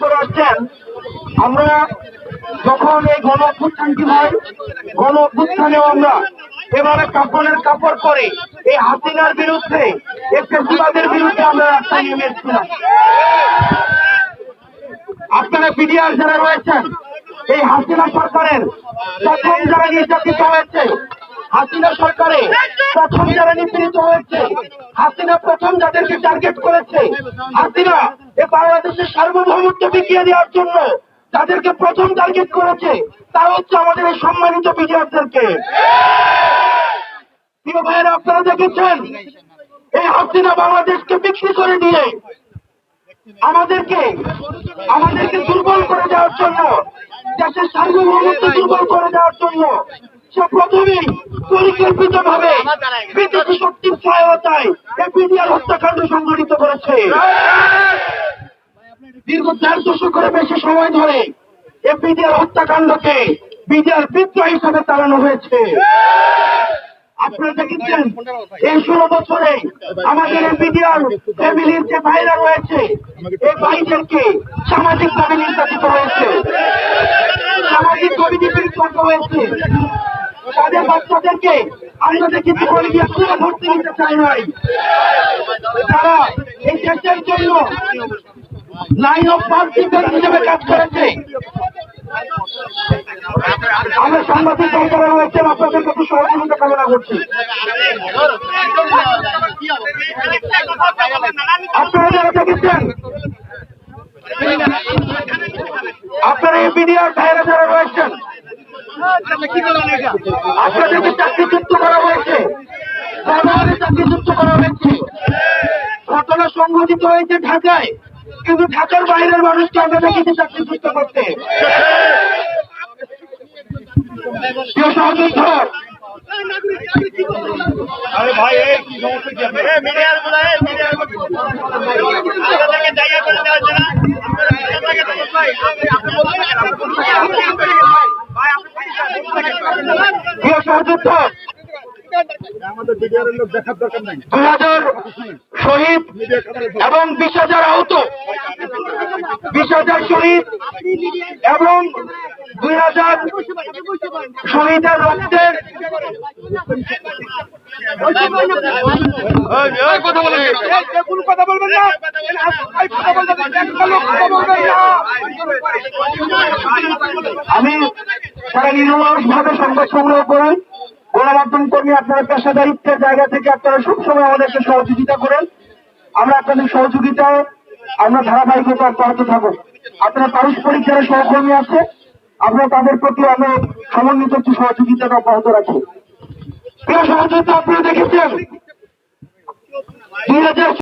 আসছেন। আমরা যখন এই গণ অভ্যুত্থানটি হয়, গণ অভ্যুত্থানেও আমরা এভাবে কাপড়ের কাপড় করে এই হাসিনার বিরুদ্ধে, এই ফেসিবাদের বিরুদ্ধে আমরা রাস্তায় নেমেছিলাম। আপনারা বিডিআর যারা রয়েছেন, এই হাসিনা সরকারের প্রথম যারা নির্যাতিত হয়েছে, হাসিনা সরকারে প্রথম যারা নিপীড়িত হয়েছে, হাসিনা প্রথম যাদেরকে টার্গেট করেছে, হাসিনা এ বাংলাদেশের সার্বভৌমত্ব বিকিয়ে দেওয়ার জন্য যাদেরকে প্রথম টার্গেট করেছে, তারা হচ্ছে আমাদের এই সম্মানিত বিডিআরদেরকে। প্রিয় ভাইয়েরা, আপনারা দেখেছেন এই হাসিনা বাংলাদেশকে বিক্রি করে দিয়ে আমাদেরকে দুর্বল করে দেওয়ার জন্য, দেশের সার্বভৌমত্ব দুর্বল করে দেওয়ার জন্য সে প্রথমেই পরিকল্পিত ভাবে বিদেশি শক্তির সহায়তায় এই বিডিআর হত্যাকাণ্ড সংঘটিত করেছে। দীর্ঘ 4 দশকের বেশি সময় ধরে এই বিডিআর হত্যাকাণ্ডকে বিডিআর বিদ্রোহ হিসাবে চালানো হয়েছে। আপনারা দেখেছেন এই 16 বছরে আমাদের এই বিডিআর ফ্যামিলির যে ভাইরা রয়েছে, এই ভাইদেরকে সামাজিকভাবে নির্যাতিত হয়েছে, সামাজিকভাবে নিপীড়িত হয়েছে। তাদের বাচ্চাদেরকে আমরা দেখেছি বলে গিয়ে স্কুলে ভর্তি নিতে চাই নাই। তারা এই দেশের জন্য লাইন অফ পার্ক ডিফেন্স হিসেবে কাজ করেছে। আমরা সাংবাদিক সরকারে রয়েছেন, আপনাদের কাছে সহযোগিতা কামনা করছি। আপনারা যারা দেখেছেন, আপনারা এই বিডিআর ভাইরা যারা রয়েছেন, আপনাদেরকে চাকরিচ্যুত করা হয়েছে, চাকরিচ্যুত করা হয়েছে। ঘটনা সংঘটিত হয়েছে ঢাকায়, কিন্তু ঢাকার বাইরের মানুষকে আমরা দেখেছি চাকরিচ্যুত করতে। সহযোদ্ধ শহীদ এবং 20,000 আহত, 20,000 শহীদ এবং 2,000 শহীদের রক্তের আমি সারা নিরলস ভাবে সংবাদ সংগ্রহ করি। গণমাধ্যম কর্মী, আপনারা পেশাদারিত্বের জায়গা থেকে আপনারা সবসময় আমাদেরকে সহযোগিতা করেন। আমরা আপনাদের সহযোগিতায় আমরা ধারাবাহিকতা অব্যাহত থাকবো। আপনারা পারস্পরিক যারা সহকর্মী আছে, আমরা তাদের প্রতি আমরা সমন্বিত একটি সহযোগিতাটা অব্যাহত রাখি। প্রিয় সহযোগিতা, আপনারা দেখেছেন 2000